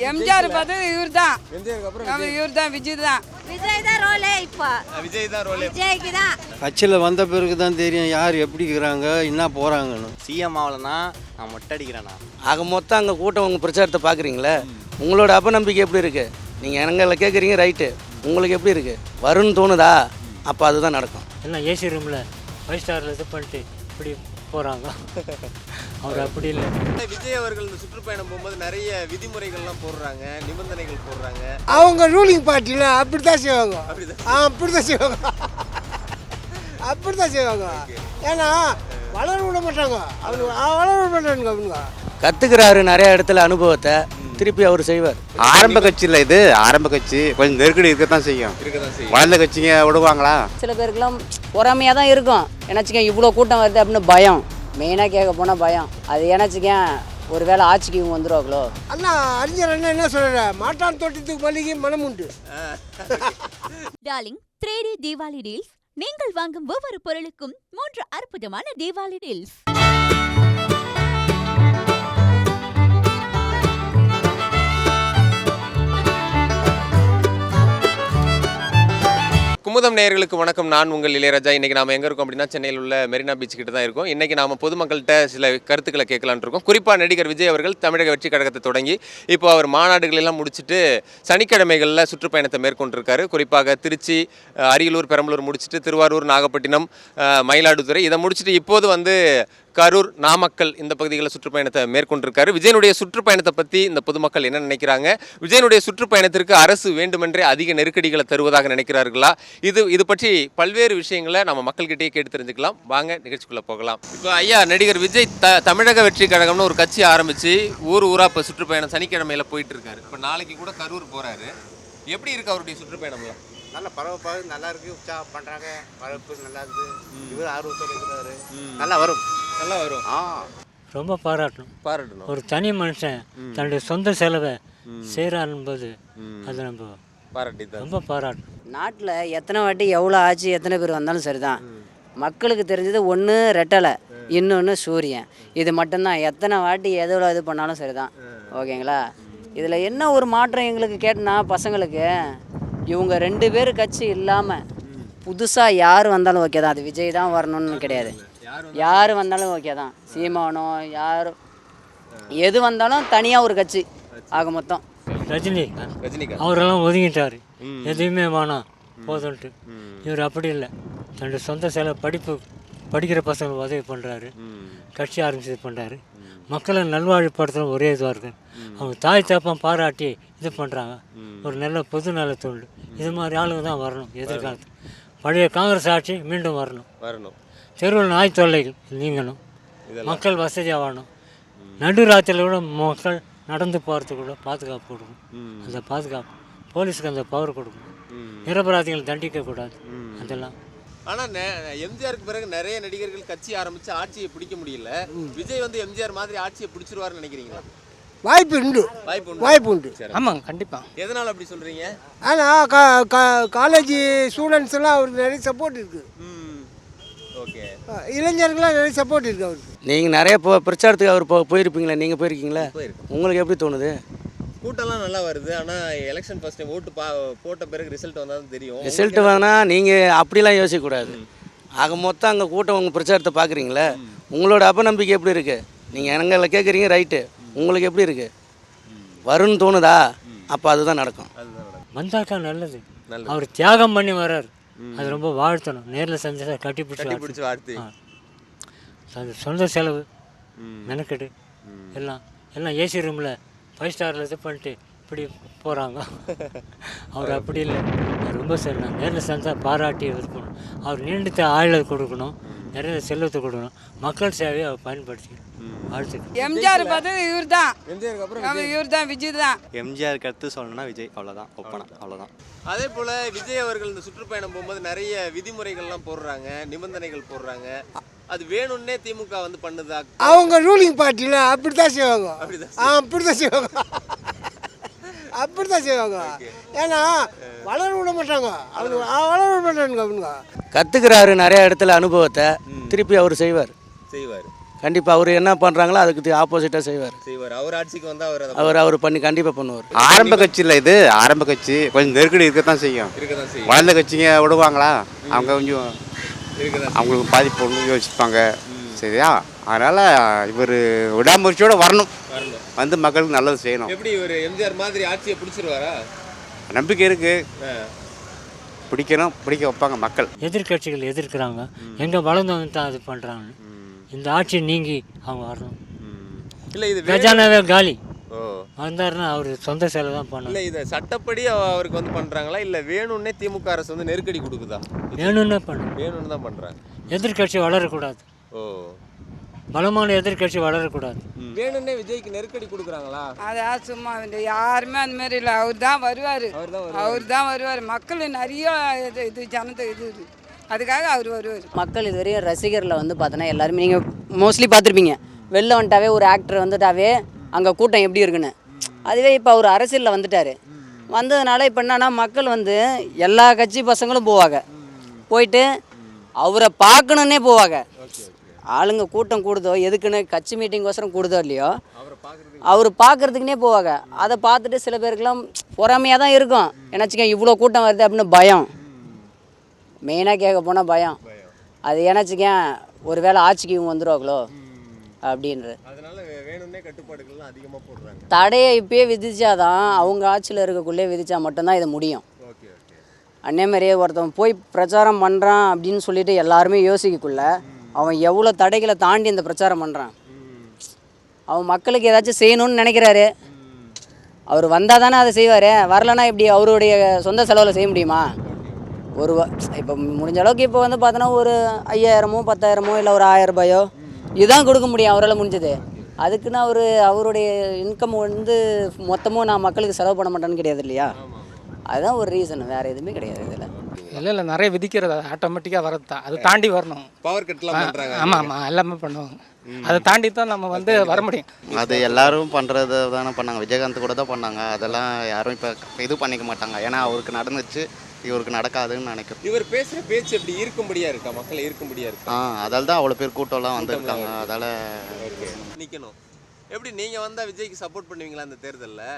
எம்ஜிஆர் பார்த்து இவர் தான். எம்ஜிஆருக்கு அப்புறம் இவர் தான், விஜய் தான். விஜய் தான் ரோலே. இப்போ விஜய் தான் ரோலே. விஜய்க்கு தான். கட்சியில் வந்த பிறகு தான் தெரியும் யார் எப்படி இருக்கிறாங்க என்ன போகிறாங்கன்னு. சிஎம் ஆகலன்னா நான் மொட்டை அடிக்கிறேண்ணா. ஆக மொத்தம் அங்கே கூட்டம் உங்கள் பிரச்சாரத்தை பார்க்குறீங்களே, உங்களோட அப்பநம்பிக்கை எப்படி இருக்குது? நீங்கள் எங்களை கேட்குறீங்க, ரைட்டு. உங்களுக்கு எப்படி இருக்குது? வரும்னு தோணுதா? அப்போ அதுதான் நடக்கும். எல்லாம் ஏசி ரூமில் 5 ஸ்டாரில் இது பண்ணிட்டு இப்படி போகிறாங்க. அவர் அப்படி இல்லை. விஜய் அவர்கள் இந்த சுற்றுப்பயணம் போகும்போது நிறைய விதிமுறைகள்லாம் போடுறாங்க, நிபந்தனைகள் போடுறாங்க. அவங்க ரூலிங் பார்ட்டியில் அப்படி தான் செய்வாங்க. அப்படி தான் செய்வாங்க. அப்படி தான் செய்வாங்க. ஏன்னா வளர விட மாட்டாங்க. அவங்க வளர விட மாட்டாங்க. அவங்க கற்றுக்கிறாரு நிறைய இடத்துல அனுபவத்தை, திருப்பி அவர் செய்வார். ஆரம்ப கட்சியில் இது ஆரம்ப கட்சி கொஞ்சம் நெருக்கடி இருக்கத்தான் செய்யும். வளர்ந்த கட்சிங்க விடுவாங்களா? சில பேருக்குலாம் பொறாமையாக தான் இருக்கும். ஏன்னாச்சுக்கேன் இவ்வளோ கூட்டம் வருது அப்படின்னு பயம். மெயினாக கேட்க போனால் பயம். அது ஏன்னாச்சுக்கேன் ஒரு வேளை ஆட்சிக்கு இவங்க வந்துடுவாங்களோ. அண்ணா அறிஞர் அண்ணா என்ன சொல்கிற, மாட்டான் தோட்டத்துக்கு மல்லிகை மனம் உண்டு. Darling 3D Deepavali deals. நீங்கள் வாங்கும் ஒவ்வொரு பொருளுக்கும் 3 அற்புதமான தீபாவளி டீல்ஸ். குமுதம் நேயர்களுக்கு வணக்கம். நான் உங்கள் இளையராஜா. இன்றைக்கி நாம் எங்கே இருக்கோம் அப்படின்னா, சென்னையில் உள்ள மெரினா பீச் கிட்ட தான் இருக்கோம். இன்றைக்கி நாம் பொதுமக்கள்கிட்ட சில கருத்துக்களை கேட்கலான்னு இருக்கோம். குறிப்பாக நடிகர் விஜய் அவர்கள் தமிழக வெற்றி கழகத்தை தொடங்கி இப்போ அவர் மாநாடுகளெல்லாம் முடிச்சுட்டு சனிக்கிழமைகளில் சுற்றுப்பயணத்தை மேற்கொண்டிருக்காரு. குறிப்பாக திருச்சி, அரியலூர், பெரம்பலூர் முடிச்சுட்டு திருவாரூர், நாகப்பட்டினம், மயிலாடுதுறை இதை முடிச்சுட்டு இப்போது கரூர், நாமக்கல் இந்த பகுதிகளில் சுற்றுப்பயணத்தை மேற்கொண்டிருக்காரு. விஜயனுடைய சுற்றுப்பயணத்தை பற்றி இந்த பொதுமக்கள் என்ன நினைக்கிறாங்க? விஜயனுடைய சுற்றுப்பயணத்திற்கு அரசு வேண்டுமென்றே அதிக நெருக்கடிகளை தருவதாக நினைக்கிறார்களா? இது பற்றி பல்வேறு விஷயங்களை நம்ம மக்கள்கிட்டயே கேட்டு தெரிஞ்சுக்கலாம். வாங்க நிகழ்ச்சிக்குள்ளே போகலாம். இப்போ ஐயா, நடிகர் விஜய் தமிழக வெற்றி கழகம்னு ஒரு கட்சி ஆரம்பித்து ஊராக இப்போ சுற்றுப்பயணம் சனிக்கிழமையில் போயிட்டு இருக்காரு. இப்போ நாளைக்கு கூட கரூர் போகிறாரு. எப்படி இருக்கு அவருடைய சுற்றுப்பயணம்லாம்? நல்லா பரவப்பாக நல்லா இருக்குது. உற்சாகம் பண்ணுறாங்க. பரப்பு நல்லா இருக்குது. இவர் ஆர்வத்தோடு இருக்கிறாரு. நல்லா வரும். ரொம்ப பாராட்டணும். ஒரு தனி மனுஷன் தன்னுடைய சொந்த செலவை செய்கிறான்போது அது நம்ம ரொம்ப பாராட்டணும். நாட்டில் எத்தனை வாட்டி எவ்வளோ ஆச்சு, எத்தனை பேர் வந்தாலும் சரிதான். மக்களுக்கு தெரிஞ்சது ஒன்று ரெட்டலை, இன்னொன்று சூரியன். இது மட்டும்தான். எத்தனை வாட்டி எவ்வளோ இது பண்ணாலும் சரிதான். ஓகேங்களா? இதில் என்ன ஒரு மாற்றம் எங்களுக்கு கேட்டனா, பசங்களுக்கு இவங்க 2 பேர் கட்சி இல்லாமல் புதுசாக யார் வந்தாலும் ஓகே தான். அது விஜய் தான் வரணும்னு கிடையாது. யார் வந்தாலும் ஓகே தான். சீமானோ யார் எது வந்தாலும் தனியாக ஒரு கட்சி ஆக மொத்தம். ரஜினிகாந்த் அவரெல்லாம் ஒதுங்கிட்டார். எதுவுமே வேணாம் போதுன்ட்டு. இவர் அப்படி இல்லை. தன்னுடைய சொந்த செலவு படிக்கிற பசங்களுக்கு உதவி பண்ணுறாரு. கட்சி ஆரம்பிச்சு பண்ணுறாரு. மக்களை நல்வாழ்வுப்படுத்துகிற ஒரே இதுவாக இருக்குது. அவங்க தாய் தப்பம் பாராட்டி இது பண்ணுறாங்க. ஒரு நல்ல பொது நல தொழில். இது மாதிரி ஆளுங்க தான் வரணும் எதிர்காலத்தில். பழைய காங்கிரஸ் ஆட்சி மீண்டும் வரணும். தெருவில் நாய் தொல்லைகள் நீங்கணும். மக்கள் வசதியாக வாழணும். நடுராத்திரியில் கூட மக்கள் நடந்து போகிறதுக்கு கூட பாதுகாப்பு கொடுக்கணும். அந்த பாதுகாப்பு போலீஸுக்கு அந்த பவர் கொடுக்கணும். நிரபராதிகள் தண்டிக்கக்கூடாது. அதெல்லாம். ஆனால் எம்ஜிஆருக்கு பிறகு நிறைய நடிகர்கள் கட்சி ஆரம்பித்து ஆட்சியை பிடிக்க முடியல. விஜய் எம்ஜிஆர் மாதிரி ஆட்சியை பிடிச்சிருவாருன்னு நினைக்கிறீங்களா? வாய்ப்பு உண்டு. ஆமாங்க, கண்டிப்பாக. எதனால் அப்படி சொல்கிறீங்க? ஆனால் காலேஜ் ஸ்டூடெண்ட்ஸ் எல்லாம் அவருக்கு நிறைய சப்போர்ட் இருக்குது. ஓகே. இளைஞர்களாம் நிறைய சப்போர்ட் இருக்குது அவருக்கு. நீங்கள் நிறைய பிரச்சாரத்துக்கு அவர் போயிருப்பீங்களா? நீங்கள் போயிருக்கீங்களா? உங்களுக்கு எப்படி தோணுது? கூட்டம்லாம் நல்லா வருது. ஆனால் எலெக்ஷன் ஃபர்ஸ்ட் டைம் ஓட்டு போட்ட பிறகு ரிசல்ட் வந்தால் தான் தெரியும். ரிசல்ட் வேணால் நீங்கள் அப்படிலாம் யோசிக்கக்கூடாது. ஆக மொத்தம் அங்கே கூட்டம் உங்கள் பிரச்சாரத்தை பார்க்குறீங்களே, உங்களோட அப்பநம்பிக்கை எப்படி இருக்குது? நீங்கள் எங்களை கேட்குறீங்க, ரைட்டு. உங்களுக்கு எப்படி இருக்குது? வரும்னு தோணுதா? அப்போ அதுதான் நடக்கும். வந்தாக்கா நல்லது. அவர் தியாகம் பண்ணி வர்றார். அது ரொம்ப வாழ்த்தணும். நேரில் செஞ்சதை கட்டி பிடிச்சி வாழ்த்து. அது சொந்த செலவு மெனக்கெடு எல்லாம் ஏசி ரூமில் 5 ஸ்டாரில் இது பண்ணிட்டு இப்படி போகிறாங்க. அவர் அப்படி இல்லை. ரொம்ப சரி. நான் நேரில் செஞ்சால் பாராட்டி இருக்கணும். அவர் நீண்ட ஆயுளை கொடுக்கணும். நிறைய செல்வத்தை கொடுக்கணும். மக்கள் சேவையை அவர் பயன்படுத்திக்கணும். வாழ்த்துக்கள். எம்ஜிஆர் பார்த்து இவர் தான். எம்ஜிஆருக்கு அப்புறம் இவர் தான், விஜய் தான். எம்ஜிஆருக்கு அடுத்து சொல்லணும்னா விஜய். அவ்வளோதான். ஒப்பனா அவ்வளோதான். அதே போல் விஜய் அவர்கள் இந்த சுற்றுப்பயணம் போகும்போது நிறைய விதிமுறைகள்லாம் போடுறாங்க, நிபந்தனைகள் போடுறாங்க. அது வேணும்னே திமுக பண்ணுதா? அவங்க ரூலிங் பார்ட்டியில் அப்படி தான் செய்வாங்க. அப்படி தான் செய்வாங்க. ஏன்னா வளர விட மாட்டாங்க. அவங்க வளர விட மாட்டாங்க. அவங்க கற்றுக்கிறாரு நிறைய இடத்துல அனுபவத்தை, திருப்பி அவர் செய்வார். கண்டிப்பாக அவர் என்ன பண்ணுறாங்களோ அதுக்கு ஆப்போசிட்டாக செய்வார். அவர் ஆட்சிக்கு வந்து அவர் அவர் பண்ணி கண்டிப்பாக பண்ணுவார். ஆரம்ப கட்சி இல்லை இது, ஆரம்ப கட்சி கொஞ்சம் நெருக்கடி இருக்கத்தான் செய்யும். வளர்ந்த கட்சிங்க விடுவாங்களா, அவங்க கொஞ்சம் அவங்களுக்கு பாதிப்பு ஒன்று யோசிப்பாங்க. சரியா, அதனால் இவர் விடாமுயற்சியோடு வரணும், வந்து மக்களுக்கு நல்லது செய்யணும். எப்படி ஒரு எம்ஜிஆர் மாதிரி ஆட்சியை பிடிச்சிருவாரா? நம்பிக்கை இருக்குது, பிடிக்கணும், பிடிக்க வைப்பாங்க மக்கள். எதிர்கட்சிகள் எதிர்க்கிறாங்க, எங்கே வளர்ந்தவங்க தான் அது பண்ணுறாங்க. இந்த ஆட்சி நீங்கி அவங்க வரணும். இல்லை இது கஜானாவே காலி வந்தாருன்னா அவர் சொந்த செலவு தான் பண்ணணும். இல்லை இதை சட்டப்படி அவருக்கு வந்து பண்ணுறாங்களா, இல்லை வேணும்னே திமுக அரசு வந்து நெருக்கடி கொடுக்குதா? வேணும்னே பண்ணணும், வேணும்னு தான் பண்ணுறாங்க. எதிர்கட்சி வளரக்கூடாது, பலமான எதிர்கட்சி வளரக்கூடாது. வேணும்னே விஜய்க்கு நெருக்கடி கொடுக்குறாங்களா? அதான் சும்மா யாருமே அந்த மாதிரி இல்லை. அவர் தான் வருவார். மக்கள் நிறைய இது ஜனத்தை இது அதுக்காக அவர் வருவார். மக்கள் இதுவரையும் ரசிகரில் வந்து பார்த்தோன்னா எல்லாருமே நீங்கள் மோஸ்ட்லி பார்த்துருப்பீங்க, வெளில வந்துட்டாவே ஒரு ஆக்டர் வந்துட்டாவே அங்கே கூட்டம் எப்படி இருக்குன்னு. அதுவே இப்போ அவர் அரசியலில் வந்துட்டார், வந்ததுனால இப்போ என்னன்னா மக்கள் வந்து எல்லா கட்சி பசங்களும் போவாங்க, போயிட்டு அவரை பார்க்கணுன்னே போவாங்க. ஆளுங்க கூட்டம் கூடுதோ எதுக்குன்னு கட்சி மீட்டிங்கோசரம் கூடுதோ இல்லையோ அவர் பார்க்குறதுக்குனே போவாங்க. அதை பார்த்துட்டு சில பேருக்கெல்லாம் பொறாமையாக தான் இருக்கும், ஏன்னாச்சுக்க இவ்வளோ கூட்டம் வருது அப்படின்னு பயம். மெயினாக கேட்க போனால் பயம். அது ஏன்னாச்சுக்கேன் ஒரு வேளை ஆட்சிக்கு இவங்க வந்துடுவாங்களோ அப்படின்ற தடையை இப்பயே விதிச்சாதான் அவங்க ஆட்சியில் இருக்கக்குள்ளே விதிச்சா மட்டும்தான் இது முடியும். அதே மாதிரியே ஒருத்தன் போய் பிரச்சாரம் பண்ணுறான் அப்படின்னு சொல்லிட்டு எல்லாருமே யோசிக்கக்குள்ள அவன் எவ்வளோ தடைகளை தாண்டி இந்த பிரச்சாரம் பண்ணுறான். அவன் மக்களுக்கு ஏதாச்சும் செய்யணும்னு நினைக்கிறாரு, அவர் வந்தால் தானே அதை செய்வார், வரலன்னா இப்படி அவருடைய சொந்த செலவில் செய்ய முடியுமா? இப்போ முடிஞ்ச அளவுக்கு இப்போ வந்து பார்த்தோன்னா ஒரு 5000மோ 10,000மோ இல்லை ஒரு 1000 ரூபாயோ இதுதான் கொடுக்க முடியும் அவரால் முடிஞ்சது. அதுக்குன்னு அவருடைய இன்கம் வந்து மொத்தமும் நான் மக்களுக்கு செலவு பண்ண மாட்டேன்னு கிடையாது இல்லையா? அதுதான் ஒரு ரீசன், வேறு எதுவுமே கிடையாது இதில். இல்லை நிறைய விதிக்கிறது ஆட்டோமேட்டிக்காக வரது தான், அதை தாண்டி வரணும். பவர் கட்லாம் பண்ணுறாங்க. ஆமாம் எல்லாமே பண்ணுவாங்க, அதை தாண்டி தான் நம்ம வந்து வர முடியும். அது எல்லாரும் பண்ணுறது தானே பண்ணாங்க, விஜயகாந்த் கூட தான் பண்ணாங்க. அதெல்லாம் யாரும் இப்போ இது பண்ணிக்க மாட்டாங்க, ஏன்னா அவருக்கு நடந்துச்சு, இவருக்கு நடக்காதுன்னு நினைக்கிறேன். இவர் பேசுகிற பேச்சு எப்படி இருக்கும்படியாக இருக்கா, மக்களை இருக்கும்படியாக இருக்கா? அதால் தான் அவ்வளோ பேர் கூட்டம்லாம் வந்துருக்காங்க. அதால் நிற்கணும். எப்படி நீங்கள் வந்தால் விஜய்க்கு சப்போர்ட் பண்ணுவீங்களா இந்த தேர்தலில்?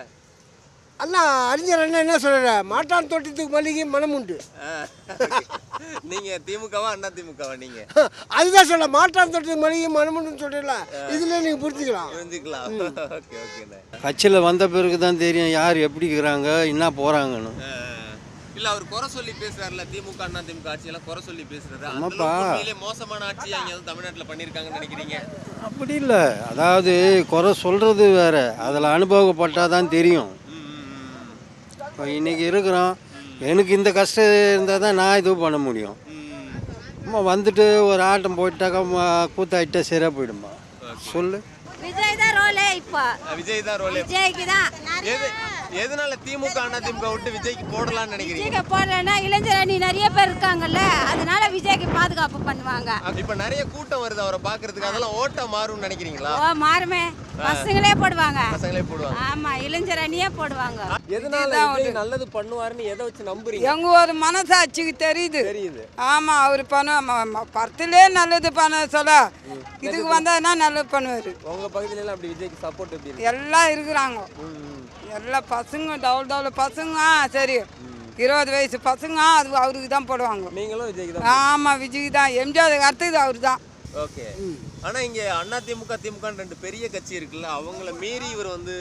அண்ணா அறிஞர் அண்ணா என்ன சொல்கிற, மாட்டான் தோட்டத்துக்கு மல்லிகை மனம் உண்டு. நீங்கள் திமுகவா அண்ணா திமுகவா? நீங்கள் அதுதான் சொல்ல, மாட்டான் தோட்டத்துக்கு மல்லிகை மனம் உண்டுன்னு சொல்கிறீங்களா, இதில் நீங்கள் புரிஞ்சுக்கலாம். ஓகே ஓகேண்ணே. கட்சியில் வந்த பிறகு தான் தெரியும் யார் எப்படி இருக்கிறாங்க, என்ன போகிறாங்கன்னு. இல்லை அவர் குறை சொல்லி பேசுறாருல, திமுக அண்ணா திமுக ஆட்சியெல்லாம் குறை சொல்லி பேசுறாரு. ஆமாப்பா, மோசமான ஆட்சி அங்கே வந்து தமிழ்நாட்டில் பண்ணியிருக்காங்கன்னு நினைக்கிறீங்க? அப்படி இல்லை, அதாவது குறை சொல்கிறது வேறு, அதில் அனுபவப்பட்டால் தான் தெரியும். இப்போ இன்றைக்கி இருக்கிறோம், எனக்கு இந்த கஷ்டம் இருந்தால் தான் நான் இது பண்ண முடியும். அம்மா வந்துட்டு ஒரு ஆட்டம் போயிட்டாக்கா கூத்தாயிட்டா சரியாக போயிடுமா சொல்லு. விஜய் தான் ரோலே, இப்போ விஜய் தான் ரோலே. விஜய்க்கு தான். எதனால திமுக அண்ணா திமுக விட்டு விஜய்க்கு போடலாம்னு நினைக்கிறீங்க? விஜய்க்கு போடலன்னா இளைஞர் அணி நிறைய பேர் இருக்காங்கல்ல, அதனால விஜய்க்கு பாதுகாப்பு பண்ணுவாங்க. இப்போ நிறைய கூட்டம் வருது அவரை பார்க்கறதுக்கு, அதெல்லாம் ஓட்ட மாறும்னு நினைக்கிறீங்களா? மாறுமே, பசங்களே போடுவாங்க. ஆமா, இளைஞர் அணியே போடுவாங்க. எதனால விஜய் நல்லது பண்ணுவாருன்னு எதை வச்சு நம்புறீங்க? எங்க ஒரு மனசாட்சிக்கு தெரியுது. ஆமா, அவர் படத்திலே நல்லது பண்ண சொல்ல, இதுக்கு வந்தா நல்லது பண்ணுவாரு. உங்க பகுதியில எல்லாம் அப்படி விஜய்க்கு சப்போர்ட் எப்படி? எல்லாம் இருக்கிறாங்க, எல்லா பசங்க டவுல் பசங்க. சரி, 20 வயசு பசங்க அது அவருக்கு தான் போடுவாங்க. நீங்களும் விஜய்க்கு தான்? ஆமா, விஜய் தான். எம்ஜிஆர் அடுத்தது அவர் தான். ஓகே. ஆனா இங்க அண்ணா திமுக திமுகன்னு 2 பெரிய கட்சி இருக்குல்ல, அவங்கள மீறி இவர் வந்து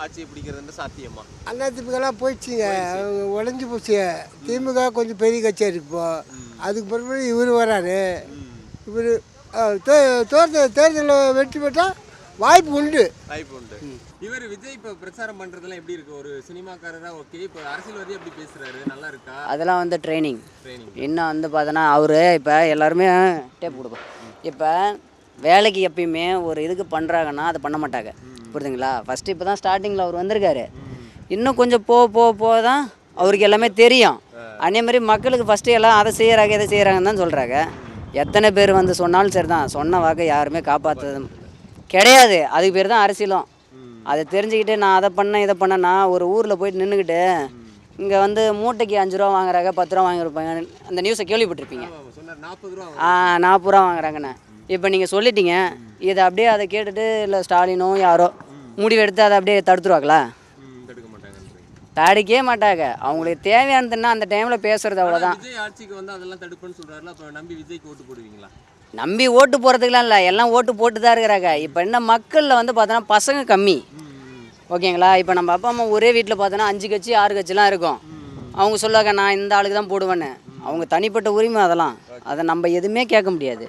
ஆட்சியை பிடிக்கிறது சாத்தியமா? அண்ணா திமுகலாம் போயிடுச்சுங்க, உடஞ்சி போச்சு. திமுக கொஞ்சம் பெரிய கட்சியாக இருக்கு இப்போ. அதுக்கு பிறகு இவர் வராரு. இவர் தேர்தலில் வெற்றி பெற்றால் வாய்ப்பு உண்டு. இவர் விஜய் இப்போ பிரச்சாரம் பண்ணுறதுலாம் எப்படி இருக்கு? ஒரு சினிமாக்காரராக ஓகே, இப்போ அரசியல்வாதி எப்படி பேசுறாரு, நல்லா இருக்கா? அதெல்லாம் வந்து ட்ரைனிங். இன்னும் வந்து பார்த்தோன்னா அவர் இப்போ எல்லாருமே டேப் கொடுப்போம். இப்போ வேலைக்கு எப்பயுமே ஒரு இதுக்கு பண்ணுறாங்கன்னா அதை பண்ண மாட்டாங்க, புரியுதுங்களா? ஃபஸ்ட்டு இப்போ தான் ஸ்டார்டிங்கில் அவர் வந்திருக்காரு, இன்னும் கொஞ்சம் போக தான் அவருக்கு எல்லாமே தெரியும். அதே மாதிரி மக்களுக்கு ஃபஸ்ட்டு எல்லாம் அதை செய்கிறாங்க இதை செய்கிறாங்கன்னு தான் சொல்கிறாங்க. எத்தனை பேர் வந்து சொன்னாலும் சரி தான், சொன்ன வாக்கை யாருமே காப்பாற்றுறது கிடையாது. அதுக்கு பேர் தான் அரசியலும். அதை தெரிஞ்சுக்கிட்டு நான் அதை பண்ணேன் இதை பண்ணேன்னா ஒரு ஊரில் போயிட்டு நின்றுக்கிட்டு இங்கே வந்து மூட்டைக்கு 5 ரூபா வாங்குறாங்க, 10 ரூபா வாங்கியிருப்பாங்க. அந்த நியூஸை கேள்விப்பட்டிருப்பீங்க. 40 ரூபா 40 ரூபா வாங்குறாங்கண்ணே. இப்போ நீங்கள் சொல்லிட்டீங்க, இதை அப்படியே அதை கேட்டுட்டு இல்லை ஸ்டாலினோ யாரோ முடிவெடுத்து அதை அப்படியே தடுத்துருவாங்களா? தடுக்கவே மாட்டாங்க. அவங்களுக்கு தேவையானதுன்னா அந்த டைமில் பேசுறது அவ்வளோதான். விஜய் ஆட்சிக்கு வந்து அதெல்லாம் தடுப்புன்னு சொல்றாருல, அப்ப நம்பி விஜய்க்கு ஓட்டு போடுவீங்களா? நம்பி ஓட்டு போகிறதுக்கெலாம் இல்லை, எல்லாம் ஓட்டு போட்டு தான் இருக்கிறாங்க. இப்போ என்ன மக்களில் வந்து பார்த்தோன்னா பசங்க கம்மி, ஓகேங்களா? இப்போ நம்ம அப்பா அம்மா ஒரே வீட்டில் பார்த்தோன்னா 5 கட்சி 6 கட்சிலாம் இருக்கும். அவங்க சொல்லுவாங்க நான் இந்த ஆளுக்கு தான் போடுவேன்னு. அவங்க தனிப்பட்ட உரிமை அதெல்லாம், அதை நம்ம எதுவுமே கேட்க முடியாது.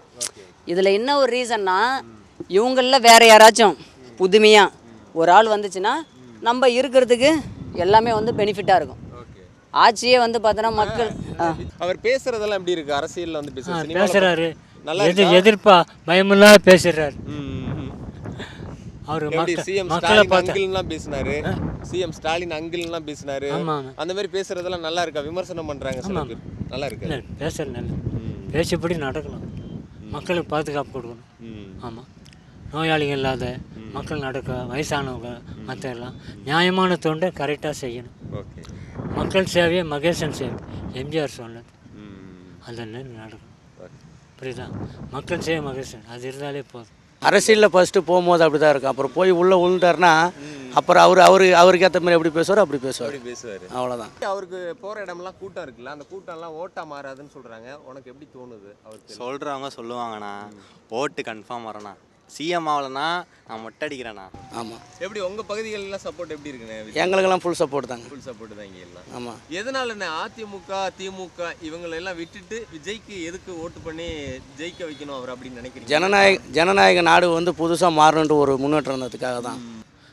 இதில் என்ன ஒரு ரீசன்னா, இவங்களில் வேறு யாராச்சும் புதுமையாக ஒரு ஆள் வந்துச்சுன்னா நம்ம இருக்கிறதுக்கு எல்லாமே வந்து பெனிஃபிட்டாக இருக்கும். ஆட்சியே வந்து பார்த்தோன்னா மக்கள் அவர் பேசுறதெல்லாம் எப்படி இருக்கு? அரசியல்ல வந்து பேசுறாரு, நல்லா எதிர்ப்பா பயமில்லாத பேசுறாரு. அவர் சிஎம் மக்களை ஸ்டாலின் பார்த்து அங்கிள்லாம் பேசினாரு, சிஎம் ஸ்டாலின் அங்கிள்லாம் பேசினாரு. அந்த மாதிரி பேசுறதெல்லாம் நல்லா இருக்கா? விமர்சனம் பண்றாங்க சில பேர். நல்லா இருக்கு பேசுறது நல்ல பேச்சபடி நடக்கலாம், மக்களுக்கு பாதுகாப்பு கொடுக்கணும். ஆமாம், நோயாளிகள் இல்லாத மக்கள் நடக்க, வயசானவங்க மற்ற எல்லாம் நியாயமான தொண்டை கரெக்டாக செய்யணும். மக்கள் சேவையை மகேசன் சேவை எம்ஜிஆர் சொன்னது, அந்த நடக்கும். புரியுதா? மக்கள் சேவை மகேசன், அது இருந்தாலே போதும். அரசியலில் ஃபஸ்ட்டு போகும்போது அப்படி தான் இருக்கும். அப்புறம் போய் உள்ளே விழுந்துட்டாருன்னா அப்புறம் அவருக்கு ஏற்ற மாதிரி எப்படி பேசுவார் அப்படி பேசுவார். அவ்வளோதான். அவருக்கு போகிற இடமெல்லாம் கூட்டம் இருக்குல்ல, அந்த கூட்டம்லாம் ஓட்டா மாறாதுன்னு சொல்கிறாங்க. உனக்கு எப்படி தோணுது? அவருக்கு சொல்கிறவங்க சொல்லுவாங்கண்ணா, ஓட்டு கன்ஃபார்ம் வரண்ணா. சிஎம் ஆகலன்னா நான் மொட்டை அடிக்கிறேண்ணா. ஆமாம். எப்படி உங்கள் பகுதிகளெல்லாம் சப்போர்ட் எப்படி இருக்குண்ணே? எங்களுக்கெல்லாம் ஃபுல் சப்போர்ட் தாங்க. ஃபுல் சப்போர்ட் தான் இங்கே எல்லாம். ஆமாம். எதனாலண்ணே அதிமுக திமுக இவங்களெல்லாம் விட்டுட்டு விஜய்க்கு எதுக்கு ஓட்டு பண்ணி ஜெயிக்க வைக்கணும் அவர் அப்படின்னு நினைக்கிறீங்க? ஜனநாயக நாடு வந்து புதுசாக மாறணுன்ற ஒரு முன்னேற்றம் இருந்ததுக்காக தான்.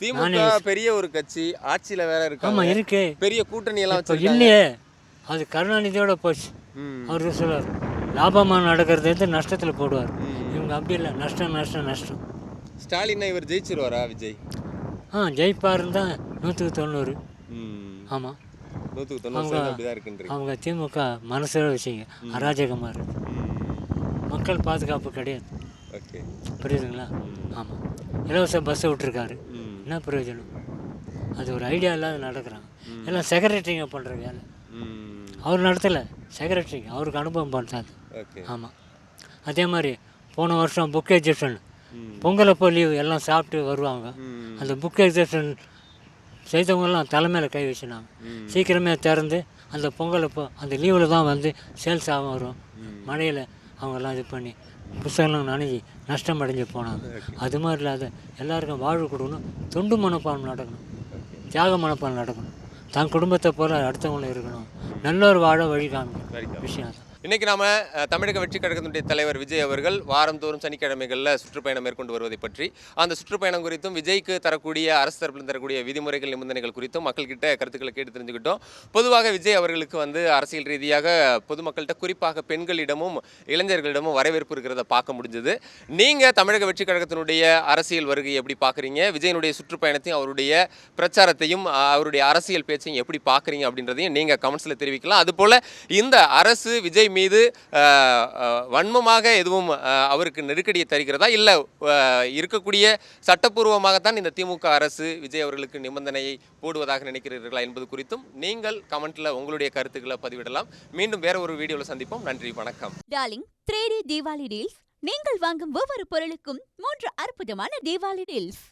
திமுக பெரிய ஒரு கட்சி, ஆட்சியில் வேற இருக்கு. ஆமாம் இருக்கு, பெரிய கூட்டணி எல்லாம் இப்போ இல்லையே. அது கருணாநிதியோட போச்சு. அவரு சொல்லுவார் லாபமாக நடக்கிறது நஷ்டத்தில் போடுவார். இவங்க அப்படி இல்லை, நஷ்டம் நஷ்டம் நஷ்டம். ஸ்டாலினை இவர் ஜெயிச்சிருவாரா விஜய்? ஜெயிப்பார் தான் 100%. ஆமாம், 190 அப்படிதான் இருக்குன்றீங்க. அவங்க திமுக மனசோட வச்சுங்க, அராஜகமாக இருக்கு, மக்கள் பாதுகாப்பு கிடையாது. ஓகே, புரியுதுங்களா? ஆமாம், இலவச பஸ்ஸை விட்டுருக்காரு, என்ன பிரயோஜனம்? அது ஒரு ஐடியா இல்லாத நடக்கிறாங்க. எல்லாம் செக்ரட்டரிங்க பண்ணுற வேலை. அவர் நடத்தலை, செக்ரட்டரிங்க அவருக்கு அனுபவம் பண்ணுறாரு. ஆமாம், அதே மாதிரி போன வருஷம் புக் எக்ஸிபிஷன், பொங்கலப்போ லீவு எல்லாம் சாப்பிட்டு வருவாங்க. அந்த புக் எக்ஸிபிஷன் செய்தவங்கெல்லாம் தலைமையில் கை வச்சுனாங்க. சீக்கிரமே திறந்து அந்த பொங்கலப்போ அந்த லீவில் தான் வந்து சேல்ஸ் ஆகும் வரும். மழையில் அவங்கெல்லாம் இது பண்ணி புத்தகம்லாம் நனைஞ்சி நஷ்டம் அடைஞ்சு போனாங்க. அது மாதிரி இல்லாத எல்லாருக்கும் வாழ்வு கொடுக்கணும், தொண்டு மனப்பான்மை நடக்கணும், தியாக மனப்பான்மை நடக்கணும், தன் குடும்பத்தை போல அடுத்தவங்களும் இருக்கணும், நல்ல ஒரு வாழ வழி காமிக்கணும் விஷயம் தான். இன்றைக்கி நாம் தமிழக வெற்றி கழகத்தினுடைய தலைவர் விஜய் அவர்கள் வாரந்தோறும் சனிக்கிழமைகளில் சுற்றுப்பயணம் மேற்கொண்டு வருவதை பற்றி, அந்த சுற்றுப்பயணம் குறித்தும் விஜய்க்கு தரக்கூடிய அரசு தரப்பில் தரக்கூடிய விதிமுறைகள் நிபந்தனைகள் குறித்தும் மக்கள்கிட்ட கருத்துக்களை கேட்டு தெரிஞ்சுக்கிட்டோம். பொதுவாக விஜய் அவர்களுக்கு வந்து அரசியல் ரீதியாக பொதுமக்கள்கிட்ட குறிப்பாக பெண்களிடமும் இளைஞர்களிடமும் வரவேற்பு இருக்கிறத பார்க்க முடிஞ்சது. நீங்கள் தமிழக வெற்றி கழகத்தினுடைய அரசியல் வருகை எப்படி பார்க்குறீங்க? விஜயனுடைய சுற்றுப்பயணத்தையும் அவருடைய பிரச்சாரத்தையும் அவருடைய அரசியல் பேச்சையும் எப்படி பார்க்குறீங்க அப்படின்றதையும் நீங்கள் கமெண்ட்ஸில் தெரிவிக்கலாம். அதுபோல் இந்த அரசு விஜய் மீது வன்மமாக எதுவும் அவருக்கு நெருக்கடியை தருகிறதா, இல்லை இருக்கக்கூடிய சட்டப்பூர்வமாகத்தான் இந்த திமுக அரசு விஜய் அவர்களுக்கு நிபந்தனையை போடுவதாக நினைக்கிறீர்களா என்பது குறித்தும் நீங்கள் கமெண்ட்ல உங்களுடைய கருத்துக்களை பதிவிடலாம். மீண்டும் வேற ஒரு வீடியோவில் சந்திப்போம். நன்றி, வணக்கம். Darling 3D Deepavali deals. நீங்கள் வாங்கும் ஒவ்வொரு பொருளுக்கும் 3 அற்புதமான தீபாவளி டீல்ஸ்.